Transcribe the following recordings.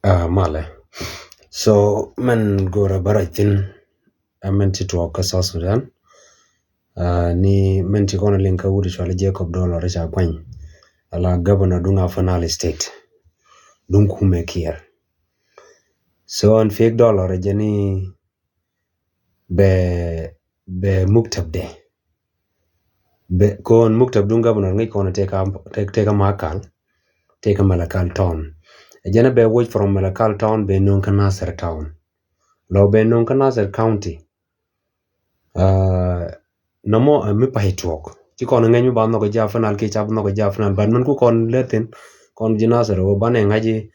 Male. So man gora baratin amen ti to ka South Sudan. Ni men ti kono linka wudi chwala Jacob Dollar cha kwany. Ala governor dunga fanal state. Dun kume kier. So on fake dollar jani be muktab de. Be kon muktab dun governor ngi kono take a makal, take a malakal town. Jana be watch from malakal town be nunka Nasser town. Lo be nunka Nasser county. Namo mi pahitwok ti kon ngenyu ban no ja fanal ke chab no ja fanal ban man ku kon letin kon jinasero wo bane ngaji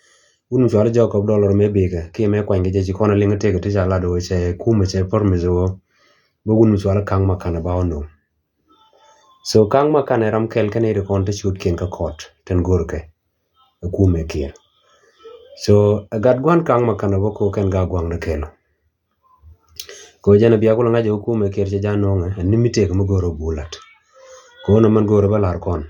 unu chwala Jacob Dollar me bega ke me kwange je kon linga tege ti jala do che kuma che pormizo bo unu chwala kang makana ba ono so kang makana ram kel kane re kon te shoot ken ka court ten gorke kume kier so gad gwan kang makana bo ko ken ga gwang na kelo ko jana biya ko ngaji kume kier che janonga ni miteke mo goro bulat ko no man goro balar kon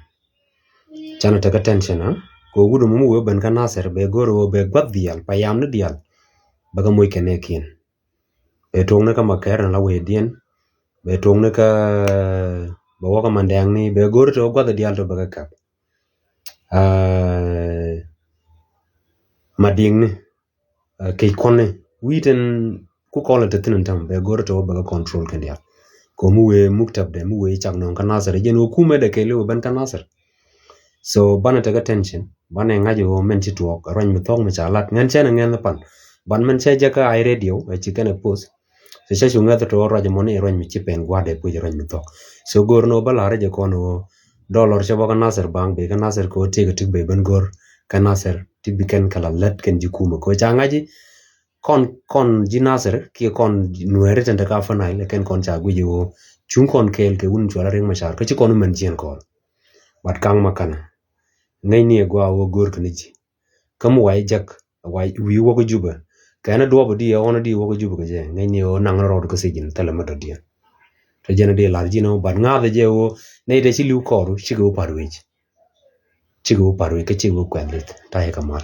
chana take attention ko gudu mu we ban kana ser be goro be gwad dial payam ne dial baga moy kene kin be tong ne ka maker na we dien be tong ne ka ba waka mandang ni be goro to gwad dial to baga kap mading ni ke konne witen ku kola te tin tam be goro to baga control kan dial ko mu we muktab de mu we chak non kana ser jen ku me de ke le ban kana ser so bana take attention bana ngaji wo men ti to ron mi thong mi chalat ngen chen ngen pan ban men che jaka ai radio e chi kana post se che shunga to ro moni ron mi chi pen gwade pu ron mi thok so gor no balare je kono dollar che boga nasir bang be kana nasir ko te tik be ben gor kana nasir ti biken kala let ken ji kuma ko cha ngaji kon ji nasir ki kon nuere tende ka fana ile ken kon cha guji wo chung kon kel ke un chwala ring mashar ko chi kon men jien ko bat kang makana ngay ni gwa wo gor knichi kam wai jak wai wi wo ko juba kana do bo dia ona di wo ko juba je ngay ni o nang ro ko sejin tele ma do dia to jena de lar jino bad nga de je wo nei de ci liu koru ci go parwe ke ci go kwendit ta he kamal